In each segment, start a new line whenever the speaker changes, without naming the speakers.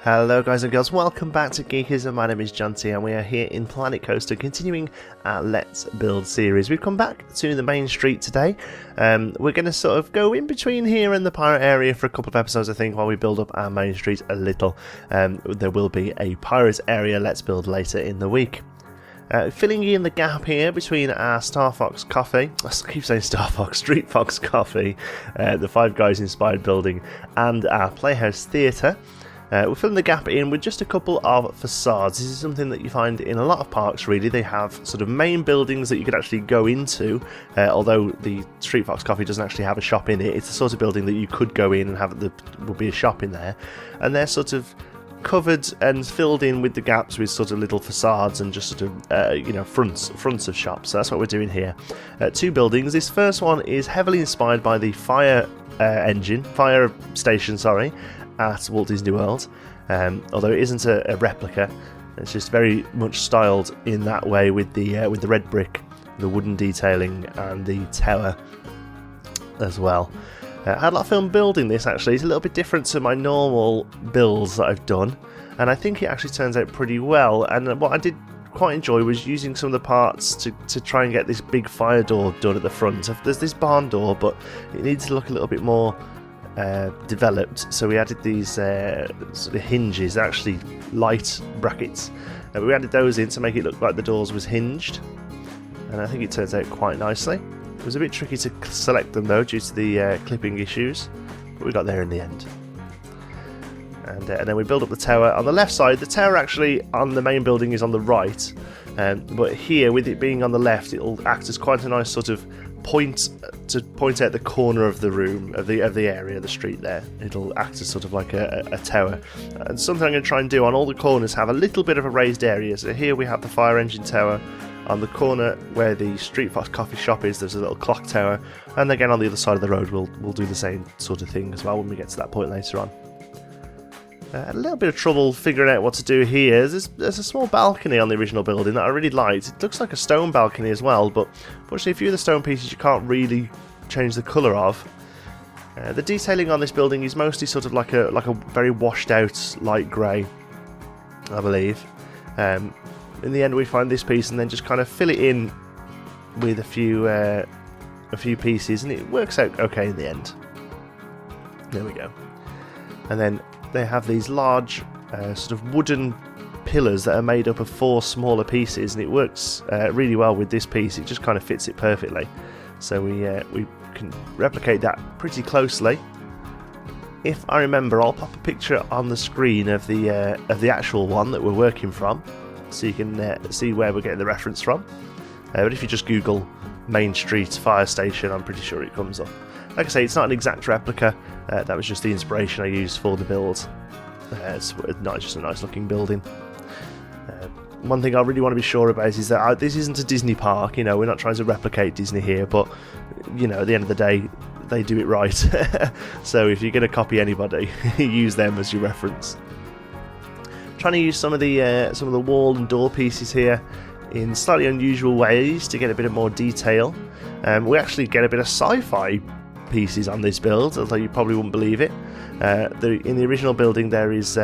Hello guys and girls, welcome back to Geekism. My name is Junty and we are here in Planet Coaster continuing our Let's Build series. We've come back to the main street today. We're going to sort of go in between here and the pirate area for a couple of episodes I think while we build up our main street a little. There will be a pirate area Let's Build later in the week. Filling in the gap here between our Star Fox Coffee, I keep saying Star Fox, Street Fox Coffee, the Five Guys inspired building and our Playhouse Theatre. We're filling the gap in with just a couple of facades. This is something that you find in a lot of parks really. They have sort of main buildings that you could actually go into, although the Street Fox Coffee doesn't actually have a shop in it. It's the sort of building that you could go in and have there will be a shop in there. And they're sort of covered and filled in with the gaps with sort of little facades and just sort of fronts of shops. So that's what we're doing here. Two buildings. This first one is heavily inspired by the fire station, at Walt Disney World, although it isn't a replica. It's just very much styled in that way with the red brick, the wooden detailing, and the tower as well. I had a lot of fun building this actually. It's a little bit different to my normal builds that I've done, and I think it actually turns out pretty well. And what I did quite enjoy was using some of the parts to try and get this big fire door done at the front. There's this barn door, but it needs to look a little bit more developed, so we added these sort of hinges, actually light brackets, and we added those in to make it look like the doors was hinged, and I think it turns out quite nicely. It was a bit tricky to select them though due to the clipping issues, but we got there in the end. And then we build up the tower on the left side. The tower actually on the main building is on the right, but here with it being on the left, it'll act as quite a nice sort of point out the corner of the room, of the area, the street there. It'll act as sort of like a tower. And something I'm going to try and do on all the corners, have a little bit of a raised area. So here we have the fire engine tower. On the corner where the Street Fox coffee shop is, there's a little clock tower. And again on the other side of the road, we'll do the same sort of thing as well when we get to that point later on. A little bit of trouble figuring out what to do here. There's a small balcony on the original building that I really liked. It looks like a stone balcony as well, but unfortunately a few of the stone pieces you can't really change the colour of. The detailing on this building is mostly sort of like a very washed out light grey, I believe. In the end we find this piece and then just kind of fill it in with a few pieces, and it works out okay in the end. There we go. And then they have these large sort of wooden pillars that are made up of 4 smaller pieces, and it works really well with this piece. It just kind of fits it perfectly. So we can replicate that pretty closely. If I remember, I'll pop a picture on the screen of the actual one that we're working from, so you can see where we're getting the reference from. But if you just Google Main Street Fire Station, I'm pretty sure it comes up. Like I say, it's not an exact replica. That was just the inspiration I used for the build. It's not just a nice looking building. One thing I really want to be sure about is that this isn't a Disney park. You know, we're not trying to replicate Disney here, but you know, at the end of the day, they do it right. So if you're going to copy anybody, use them as your reference. Trying to use some of the wall and door pieces here in slightly unusual ways to get a bit of more detail. We actually get a bit of sci-fi pieces on this build, although you probably wouldn't believe it. In the original building there is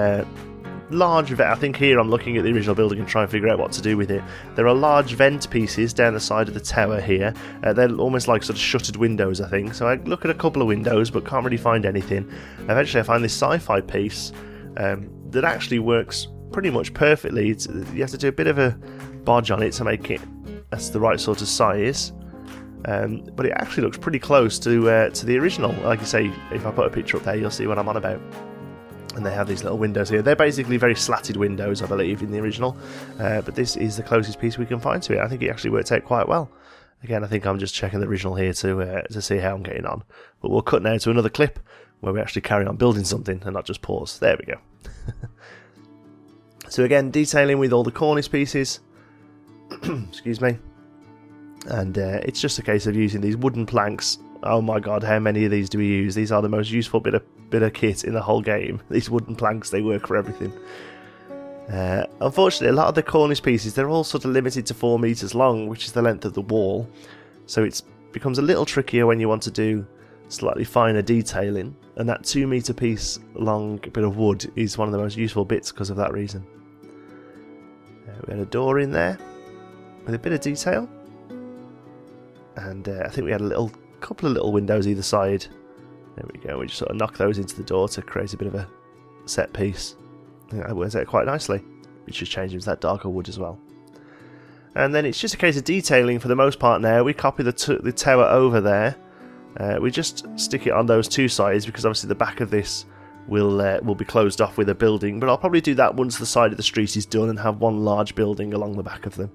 large vent. I think here I'm looking at the original building and trying to figure out what to do with it. There are large vent pieces down the side of the tower here. They're almost like sort of shuttered windows, I think. So I look at a couple of windows but can't really find anything. Eventually I find this sci-fi piece that actually works pretty much perfectly. You have to do a bit of a bodge on it to make it that's the right sort of size. But it actually looks pretty close to the original. Like I say, if I put a picture up there, you'll see what I'm on about. And they have these little windows here. They're basically very slatted windows, I believe, in the original. But this is the closest piece we can find to it. I think it actually worked out quite well. Again, I think I'm just checking the original here to see how I'm getting on. But we'll cut now to another clip where we actually carry on building something and not just pause. There we go. So again, detailing with all the cornice pieces. Excuse me. And it's just a case of using these wooden planks. Oh my god, how many of these do we use? These are the most useful bit of kit in the whole game. These wooden planks, they work for everything. Unfortunately, a lot of the cornice pieces, they're all sort of limited to 4 meters long, which is the length of the wall. So it becomes a little trickier when you want to do slightly finer detailing. and that 2 meter piece long bit of wood is one of the most useful bits because of that reason. We had a door in there with a bit of detail, and I think we had a couple of little windows either side. There we go. We just sort of knock those into the door to create a bit of a set piece. I think that works out quite nicely. We just change into that darker wood as well. And then it's just a case of detailing for the most part now. We copy the tower over there. We just stick it on those 2 sides because obviously the back of this will be closed off with a building. But I'll probably do that once the side of the street is done and have one large building along the back of them.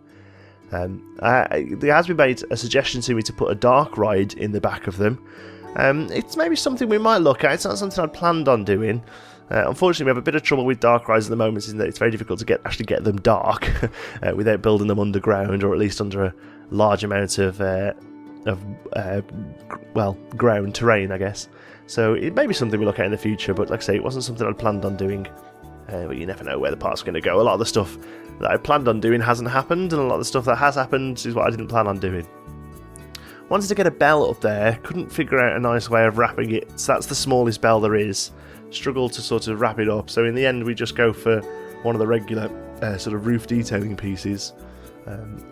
There has been made a suggestion to me to put a dark ride in the back of them. It's maybe something we might look at. It's not something I'd planned on doing. Unfortunately, we have a bit of trouble with dark rides at the moment, in that it's very difficult to actually get them dark without building them underground, or at least under a large amount of ground terrain, I guess. So it may be something we look at in the future, but like I say, it wasn't something I'd planned on doing. But you never know where the park's going to go. A lot of the stuff that I planned on doing hasn't happened, and a lot of the stuff that has happened is what I didn't plan on doing. Wanted to get a bell up there, couldn't figure out a nice way of wrapping it, so that's the smallest bell there is. Struggled to sort of wrap it up, so in the end we just go for one of the regular sort of roof detailing pieces.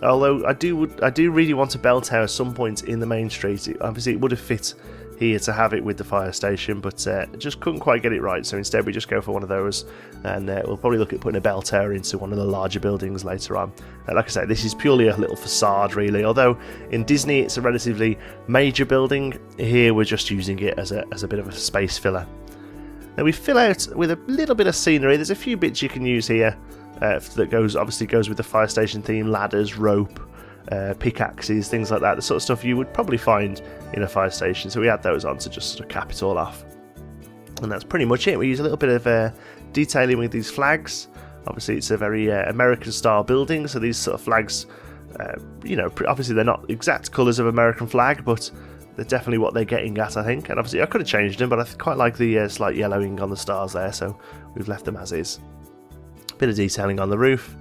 Although I do really want a bell tower at some point in the main street. Obviously it would have fit here to have it with the fire station, but just couldn't quite get it right, so instead we just go for one of those, and we'll probably look at putting a bell tower into one of the larger buildings later on. Like I say, this is purely a little facade really, although in Disney it's a relatively major building. Here we're just using it as a bit of a space filler. Now we fill out with a little bit of scenery. There's a few bits you can use here that obviously goes with the fire station theme: ladders, rope, pickaxes, things like that. The sort of stuff you would probably find in a fire station. So we add those on to just sort of cap it all off. And that's pretty much it. We use a little bit of detailing with these flags. Obviously it's a very American style building, so these sort of flags, obviously they're not exact colours of American flag, but they're definitely what they're getting at, I think. And obviously I could have changed them, but I quite like the slight yellowing on the stars there, so we've left them as is. Bit of detailing on the roof,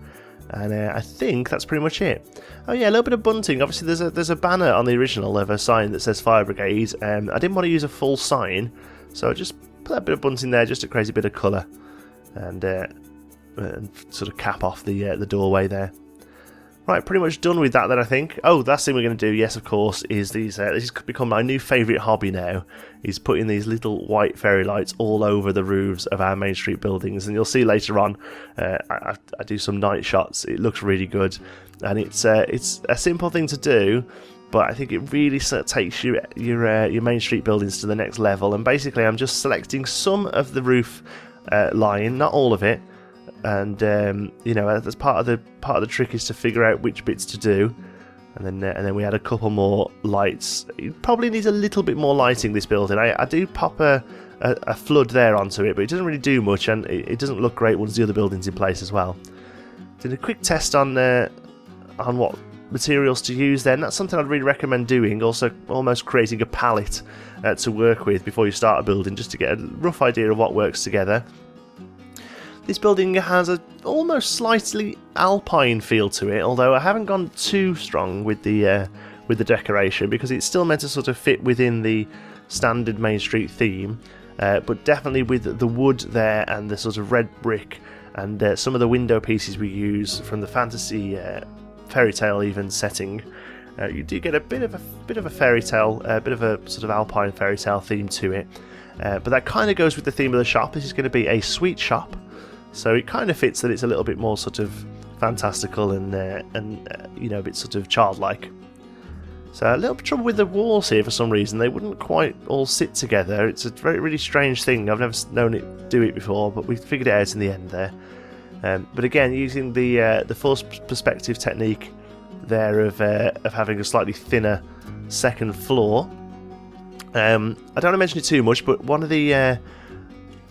and I think that's pretty much it. Oh yeah, a little bit of bunting. Obviously there's a banner on the original of a sign that says Fire Brigade. I didn't want to use a full sign, so I just put that bit of bunting there just to create a bit of colour, and sort of cap off the doorway there. Right, pretty much done with that then, I think. Oh, last thing we're going to do, yes, of course, is these. This has become my new favourite hobby now, is putting these little white fairy lights all over the roofs of our Main Street buildings. And you'll see later on, I do some night shots. It looks really good, and it's a simple thing to do, but I think it really sort of takes your Main Street buildings to the next level. And basically, I'm just selecting some of the roof line, not all of it. And that's part of the trick, is to figure out which bits to do, and then we add a couple more lights. It probably needs a little bit more lighting, this building. I do pop a flood there onto it, but it doesn't really do much, and it doesn't look great once the other building's in place as well. Did a quick test on what materials to use then. That's something I'd really recommend doing. Also, almost creating a palette to work with before you start a building, just to get a rough idea of what works together. This building has a almost slightly alpine feel to it, although I haven't gone too strong with the decoration, because it's still meant to sort of fit within the standard Main Street theme, but definitely with the wood there and the sort of red brick and some of the window pieces we use from the fantasy fairy tale even setting, you do get a bit of a fairy tale, a bit of a sort of alpine fairy tale theme to it. But that kind of goes with the theme of the shop. This is going to be a sweet shop. So it kind of fits that it's a little bit more sort of fantastical and a bit sort of childlike. So a little bit of trouble with the walls here for some reason. They wouldn't quite all sit together. It's a really strange thing. I've never known it do it before, but we figured it out in the end there. But again, using the force perspective technique there of having a slightly thinner second floor. I don't want to mention it too much, but one of the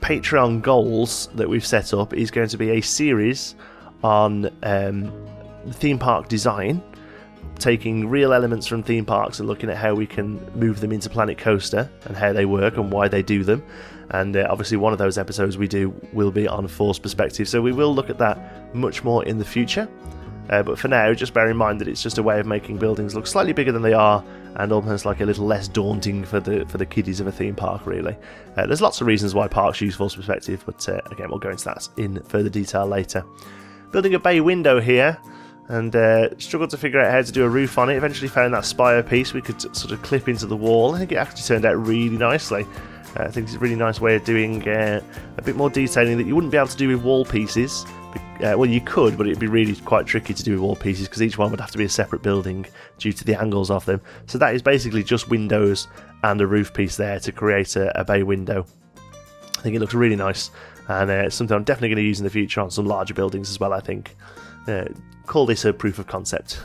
Patreon goals that we've set up is going to be a series on theme park design, taking real elements from theme parks and looking at how we can move them into Planet Coaster and how they work and why they do them. And obviously one of those episodes will be on force perspective, so we will look at that much more in the future. but for now just bear in mind that it's just a way of making buildings look slightly bigger than they are and almost like a little less daunting for the kiddies of a theme park, really. There's lots of reasons why parks use forced perspective, but again, we'll go into that in further detail later. Building a bay window here, and struggled to figure out how to do a roof on it. Eventually found that spire piece we could sort of clip into the wall. I think it actually turned out really nicely. I think it's a really nice way of doing a bit more detailing that you wouldn't be able to do with wall pieces. Well, you could, but it'd be really quite tricky to do with wall pieces because each one would have to be a separate building due to the angles of them. So that is basically just windows and a roof piece there to create a bay window. I think it looks really nice, and it's something I'm definitely going to use in the future on some larger buildings as well, I think. Call this a proof of concept.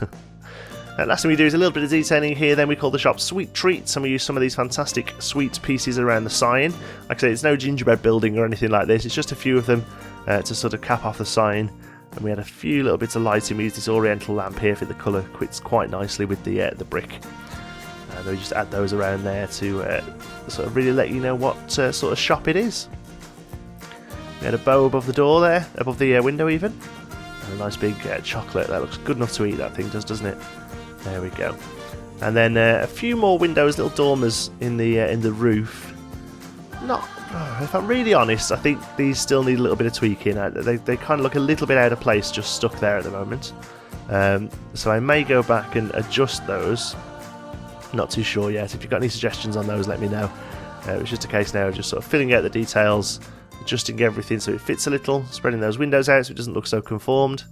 Last thing we do is a little bit of detailing here, then we call the shop Sweet Treats, and we use some of these fantastic sweet pieces around the sign. Like I say, it's no gingerbread building or anything like this, it's just a few of them to sort of cap off the sign. And we had a few little bits of lighting. We used this oriental lamp here for the colour fits quite nicely with the brick. And we just add those around there to sort of really let you know what sort of shop it is. We had a bow above the door there, above the window even. And a nice big chocolate. That looks good enough to eat, that thing does, doesn't it? There we go. And then a few more windows, little dormers in the roof. If I'm really honest, I think these still need a little bit of tweaking. They kind of look a little bit out of place, just stuck there at the moment. So I may go back and adjust those. Not too sure yet. If you've got any suggestions on those, let me know. It's just a case now of just sort of filling out the details, adjusting everything so it fits a little, spreading those windows out so it doesn't look so conformed,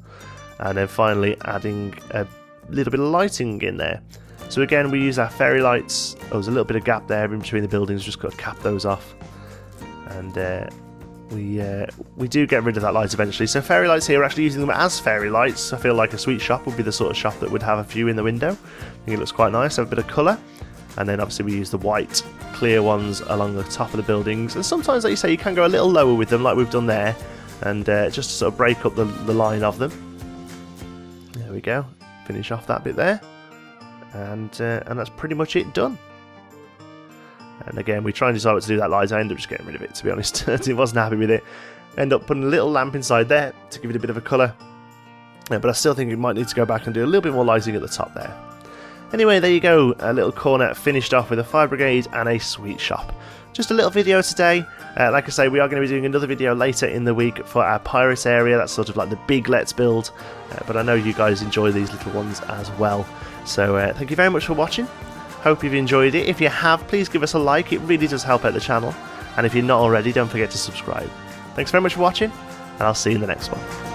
and then finally adding a little bit of lighting in there. So again, we use our fairy lights. Oh, there's a little bit of gap there in between the buildings, just got to cap those off. And we do get rid of that light eventually. So fairy lights here, we're actually using them as fairy lights. I feel like a sweet shop would be the sort of shop that would have a few in the window. I think it looks quite nice, have a bit of colour. And then obviously we use the white clear ones along the top of the buildings. And sometimes, like you say, you can go a little lower with them like we've done there, and just to sort of break up the line of them. There we go. Finish off that bit there. And that's pretty much it done. And again, we try and decide what to do with that light. I end up just getting rid of it, to be honest. I wasn't happy with it. End up putting a little lamp inside there to give it a bit of a colour. But I still think we might need to go back and do a little bit more lighting at the top there. Anyway, there you go. A little corner finished off with a fire brigade and a sweet shop. Just a little video today. Like I say, we are going to be doing another video later in the week for our pirate area. That's sort of like the big let's build. But I know you guys enjoy these little ones as well. So thank you very much for watching. Hope you've enjoyed it. If you have, please give us a like. It really does help out the channel. And if you're not already, don't forget to subscribe. Thanks very much for watching, and I'll see you in the next one.